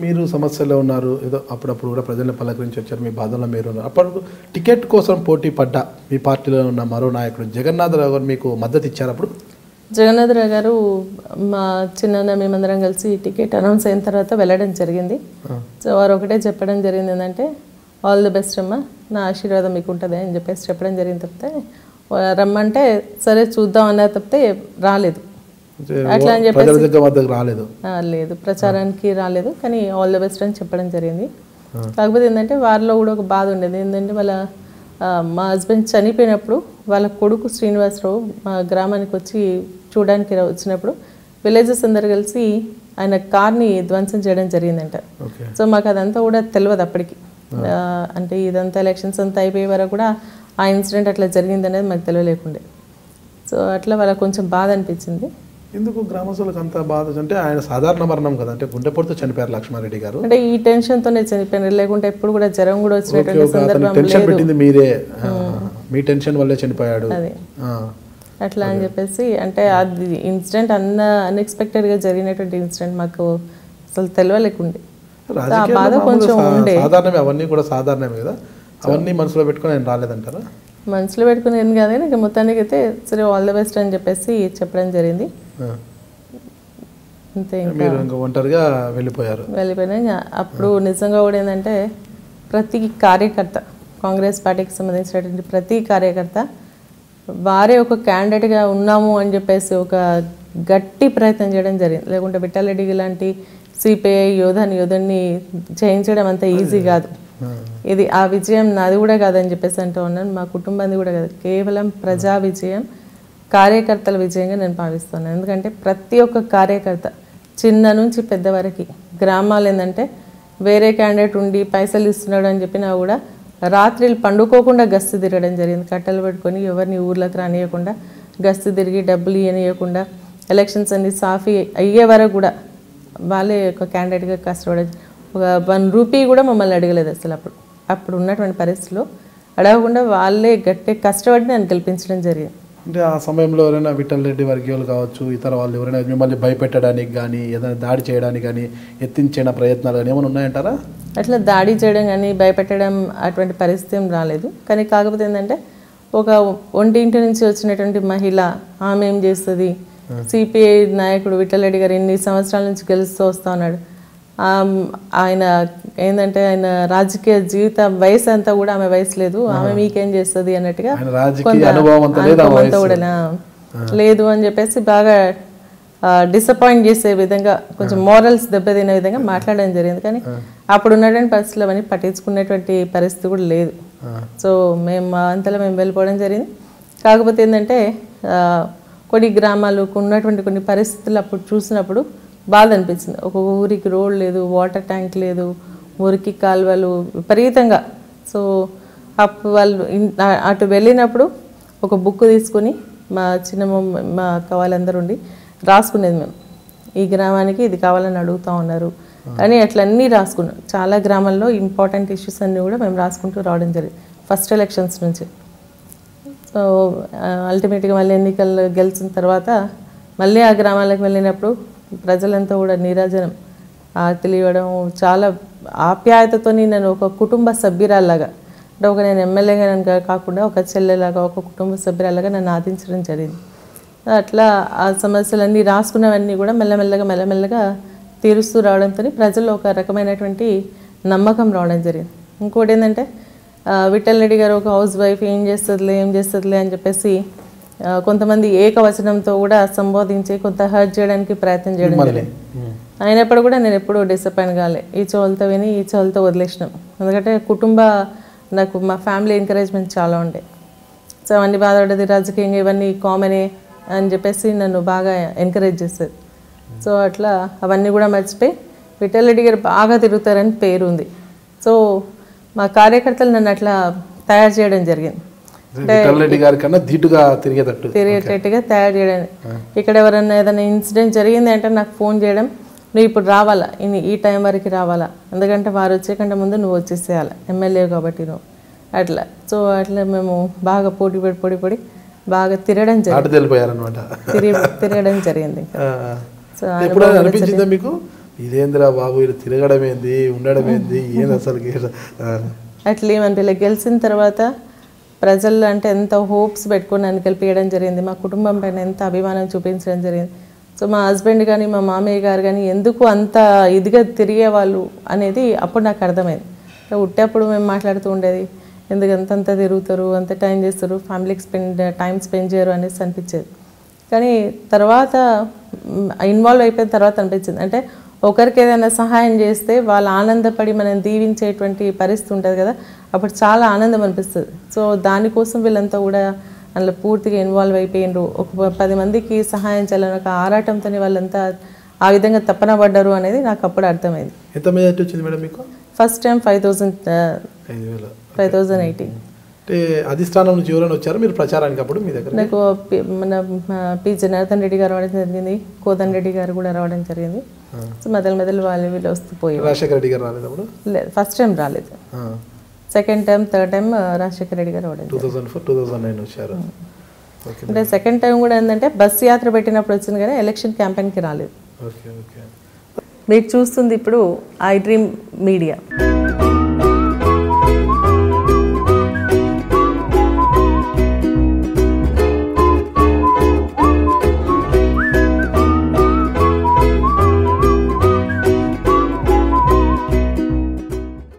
మీరు సమస్యలో ఉన్నారు, ఏదో అప్పుడప్పుడు కూడా ప్రజలను పలకరించి వచ్చారు, మీ బాధల్లో మీరు ఉన్నారు. అప్పుడు టికెట్ కోసం పోటీ పడ్డ మీ పార్టీలో ఉన్న మరో నాయకుడు జగన్నాథరావు గారు మీకు మద్దతు ఇచ్చారు. అప్పుడు జగన్నాథరావు గారు మా చిన్న మేమందరం కలిసి టికెట్ అనౌన్స్ అయిన తర్వాత వెళ్ళడం జరిగింది. సో వారు ఒకటే చెప్పడం జరిగింది ఏంటంటే, ఆల్ ది బెస్ట్ అమ్మా, నా ఆశీర్వాదం మీకు ఉంటుంది అని చెప్పేసి చెప్పడం జరిగింది. తప్పితే రమ్మంటే సరే చూద్దాం అన్న తప్పితే రాలేదు. అట్లా అని చెప్పేసి లేదు, ప్రచారానికి రాలేదు. కానీ ఆల్ ది బెస్ట్ అని చెప్పడం జరిగింది. కాకపోతే ఏంటంటే వారిలో కూడా ఒక బాధ ఉండేది. ఏంటంటే మా హస్బెండ్ చనిపోయినప్పుడు వాళ్ళ కొడుకు శ్రీనివాసరావు మా గ్రామానికి వచ్చి చూడడానికి వచ్చినప్పుడు విలేజెస్ అందరు కలిసి ఆయన కార్ని ధ్వంసం చేయడం జరిగిందంట. సో మాకు అదంతా కూడా తెలియదు అప్పటికి. అంటే ఇదంతా ఎలక్షన్స్ అంతా అయిపోయే వరకు కూడా ఆ ఇన్సిడెంట్ అట్లా జరిగింది అనేది మాకు తెలియలేకుండే. సో అట్లా వాళ్ళకి కొంచెం బాధ అనిపించింది. ఎందుకు గ్రామస్తులకు అంత బాధ అంటే? ఆయన సాధారణ మరణం కదా, అంటే గుండెపోటుతో చనిపోయారు లక్ష్మారెడ్డి గారు. అంటే ఈ టెన్షన్తోనే చనిపోయారు, లేకుంటే ఎప్పుడు కూడా జ్వరం కూడా వచ్చినటువంటి సందర్భం టెన్షన్ పెట్టింది మీరే, మీ టెన్షన్ వల్లే చనిపోయాడు అట్లా అని చెప్పేసి. అంటే అది ఇన్సిడెంట్ అన్ఎక్స్పెక్టెడ్గా జరిగినటువంటి ఇన్సిడెంట్ మాకు అసలు తెలియలేకుండే. బాధ కొంచెం ఉండే. సాధారణమే, అవన్నీ కూడా సాధారణమే కదా. అవన్నీ మనసులో పెట్టుకుని ఆయన రాలేదంటారా? మనసులో పెట్టుకుని ఏం కాదు, కానీ మొత్తానికి అయితే సరే ఆల్ ద బెస్ట్ అని చెప్పేసి చెప్పడం జరిగింది. అంతే, ఇంకా ఒంటరిగా వెళ్ళిపోయినా. అప్పుడు నిజంగా కూడా ఏంటంటే ప్రతి కార్యకర్త, కాంగ్రెస్ పార్టీకి సంబంధించినటువంటి ప్రతి కార్యకర్త వారే ఒక క్యాండిడేట్గా ఉన్నాము అని చెప్పేసి ఒక గట్టి ప్రయత్నం చేయడం జరిగింది. లేకుంటే విఠలరెడ్డి లాంటి సిపిఐ యోధుని జయించడం అంత ఈజీ కాదు. ఇది ఆ విజయం నాది కూడా కాదని చెప్పేసి అంటూ ఉన్నాను, మా కుటుంబాన్ని కూడా కాదు, కేవలం ప్రజా విజయం, కార్యకర్తల విజయంగా నేను భావిస్తున్నాను. ఎందుకంటే ప్రతి ఒక్క కార్యకర్త చిన్న నుంచి పెద్ద వరకు గ్రామాలు ఏంటంటే వేరే క్యాండిడేట్ ఉండి పైసలు ఇస్తున్నాడు అని చెప్పినా కూడా రాత్రిలు పండుకోకుండా గస్తీ తిరగడం జరిగింది. కట్టెలు పెట్టుకొని ఎవరిని ఊర్లోకి రానియకుండా గస్తీ తిరిగి డబ్బులు ఇవ్వనియకుండా ఎలక్షన్స్ అన్ని సాఫీ అయ్యే వరకు కూడా వాళ్ళే ఒక క్యాండిడేట్గా కష్టపడే, ఒక 1 రూపీ కూడా మమ్మల్ని అడగలేదు అసలు. అప్పుడు ఉన్నటువంటి పరిస్థితిలో అడగకుండా వాళ్ళే గట్టి కష్టపడి నన్ను గెలిపించడం జరిగింది. అంటే ఆ సమయంలో ఎవరైనా విఠలరెడ్డి వర్గీయులు కావచ్చు, ఇతర వాళ్ళు ఎవరైనా మిమ్మల్ని భయపెట్టడానికి కానీ, ఏదైనా దాడి చేయడానికి కానీ ఎత్తించిన ప్రయత్నాలు కానీ ఏమైనా ఉన్నాయంటారా? అట్లా దాడి చేయడం కానీ భయపెట్టడం అటువంటి పరిస్థితి ఏం రాలేదు. కానీ కాకపోతే ఏంటంటే ఒక ఒంటింటి నుంచి వచ్చినటువంటి మహిళ, ఆమె ఏం చేస్తుంది, సిపిఐ నాయకుడు విఠలరెడ్డి గారు ఎన్ని సంవత్సరాల నుంచి గెలుస్తూ వస్తూ ఉన్నాడు, ఆయన ఏంటంటే ఆయన రాజకీయ జీవిత వయసు అంతా కూడా ఆమె వయసు లేదు, ఆమె మీకేం చేస్తుంది అన్నట్టుగా అంతా కూడా లేదు అని చెప్పేసి బాగా డిసప్పాయింట్ చేసే విధంగా, కొంచెం మోరల్స్ దెబ్బతినే విధంగా మాట్లాడడం జరిగింది. కానీ అప్పుడు ఉన్నటువంటి పరిస్థితులు అవన్నీ పట్టించుకునేటువంటి పరిస్థితి కూడా లేదు. సో మేము అంతలో మేము వెళ్ళిపోవడం జరిగింది. కాకపోతే ఏంటంటే కొన్ని గ్రామాలు ఉన్నటువంటి కొన్ని పరిస్థితులు అప్పుడు చూసినప్పుడు బాధ అనిపించింది. ఒక ఊరికి రోడ్ లేదు, వాటర్ ట్యాంక్ లేదు, మురికి కాలువలు విపరీతంగా. సో అప్పుడు వాళ్ళు అటు వెళ్ళినప్పుడు ఒక బుక్ తీసుకుని మా మా అక్క వాళ్ళందరూ ఉండి రాసుకునేది. మేము ఈ గ్రామానికి ఇది కావాలని అడుగుతూ ఉన్నారు కానీ అట్లన్నీ రాసుకున్నాం. చాలా గ్రామాల్లో ఇంపార్టెంట్ ఇష్యూస్ అన్నీ కూడా మేము రాసుకుంటూ రావడం జరిగింది ఫస్ట్ ఎలక్షన్స్ నుంచి. సో అల్టిమేట్గా మళ్ళీ ఎన్నికలు గెలిచిన తర్వాత మళ్ళీ ఆ గ్రామాలకు వెళ్ళినప్పుడు ప్రజలంతా కూడా నీరాజనం తెలియడం, చాలా ఆప్యాయతతో నేను ఒక కుటుంబ సభ్యురాల్లాగా, అంటే ఒక నేను ఎమ్మెల్యేగా కాకుండా ఒక చెల్లెలాగా, ఒక కుటుంబ సభ్యురాల్లాగా నన్ను ఆదించడం జరిగింది. అట్లా ఆ సమస్యలన్నీ రాసుకున్నవన్నీ కూడా మెల్లమెల్లగా తీరుస్తూ రావడంతో ప్రజల్లో ఒక రకమైనటువంటి నమ్మకం రావడం జరిగింది. ఇంకోటి ఏంటంటే విఠలరెడ్డి గారు ఒక హౌస్ వైఫ్, ఏం చేస్తుందిలే అని చెప్పేసి కొంతమంది ఏకవచనంతో కూడా సంబోధించి కొంత హర్ట్ చేయడానికి ప్రయత్నం చేయడం జరిగింది. అయినప్పుడు కూడా నేను ఎప్పుడూ డిసప్పాయింట్ కాలే. ఈ చోలతో విని ఈ చోలతో వదిలేసినాం. ఎందుకంటే నాకు మా ఫ్యామిలీ ఎంకరేజ్మెంట్ చాలా ఉండే. సో అవన్నీ బాధపడేది, రాజకీయంగా ఇవన్నీ కామనే అని చెప్పేసి నన్ను బాగా ఎంకరేజ్ చేసేది. సో అట్లా అవన్నీ కూడా మర్చిపోయి విఠలరెడ్డి గారు బాగా తిరుగుతారని పేరు ఉంది. సో మా కార్యకర్తలు నన్ను అట్లా తయారు చేయడం జరిగింది. తిరిగేటట్టుగా తయారు చేయడానికి. ఇక్కడ ఎవరన్నా ఏదైనా ఇన్సిడెంట్ జరిగింది అంటే నాకు ఫోన్ చేయడం, నువ్వు ఇప్పుడు రావాలా, ఈ టైం వరకు రావాలా, ఎందుకంటే వారు వచ్చే కంటే ముందు నువ్వు వచ్చేసేయాలి, ఎమ్మెల్యే కాబట్టి నువ్వు అట్లా. సో అట్లా మేము బాగా పోటీ పడి బాగా తిరగడం జరిగింది, ఆట తెలిపోయారనమాట. తిరగడం జరిగింది. సో ఎప్పుడైనా అనిపించిందా మీకు ఇదేంద్రా బాబు ఇది తిరగడం ఏంది ఉండడం ఏంది ఏంది అసలుకి? అట్లా ఏమనిపించలేదు. గెలిచిన తర్వాత ప్రజలు అంటే ఎంత హోప్స్ పెట్టుకొని నన్ను గెలిపించడం జరిగింది, మా కుటుంబం పైన ఎంత అభిమానం చూపించడం జరిగింది. సో మా హస్బెండ్ కానీ మా మామయ్య గారు కానీ ఎందుకు అంత ఇదిగా తిరిగేవాళ్ళు అనేది అప్పుడు నాకు అర్థమైంది. ఉట్టేప్పుడు మేము మాట్లాడుతూ ఉండేది, ఎందుకు అంత తిరుగుతారు, అంత టైం చేస్తారు, ఫ్యామిలీకి టైం స్పెండ్ చేయరు అనేసి అనిపించేది. కానీ తర్వాత ఇన్వాల్వ్ అయిపోయిన తర్వాత అనిపించింది, అంటే ఒకరికి ఏదైనా సహాయం చేస్తే వాళ్ళు ఆనందపడి మనం దీవించేటువంటి పరిస్థితి ఉంటుంది కదా, అప్పుడు చాలా ఆనందం అనిపిస్తుంది. సో దానికోసం వీళ్ళంతా కూడా అందులో పూర్తిగా ఇన్వాల్వ్ అయిపోయినరు. ఒక 10 మందికి సహాయం చేయాలని ఒక ఆరాటంతో వాళ్ళంతా ఆ విధంగా తపన పడ్డారు అనేది నాకు అప్పుడు అర్థమైంది. ఎంత మెజారిటీ వచ్చింది మేడం మీకు? First time 5,080. అంటే అధిష్టానం నుంచి ఎవరైనా వచ్చారు మీరు ప్రచారానికి అప్పుడు మీ దగ్గర? నాకు మన పి జనార్దన్ రెడ్డి గారు రావడం జరిగింది, కోదన్ రెడ్డి గారు కూడా రావడం జరిగింది. సో మొదలు వాళ్ళు వీళ్ళు వస్తూ పోయి. రాజశేఖర రెడ్డి గారు రాలేదు అప్పుడు? లేదు, ఫస్ట్ టైం రాలేదు. Second time third time Rajasekhara Reddy గారు రావడం 2004, 2009 వచ్చారు. అంటే సెకండ్ టైం కూడా ఏంటంటే బస్ యాత్ర పెట్టినప్పుడు వచ్చింది కానీ ఎలక్షన్ క్యాంపెయిన్కి రాలేదు. Okay okay. మీరు చూస్తుంది ఇప్పుడు ఐ డ్రీమ్ మీడియా.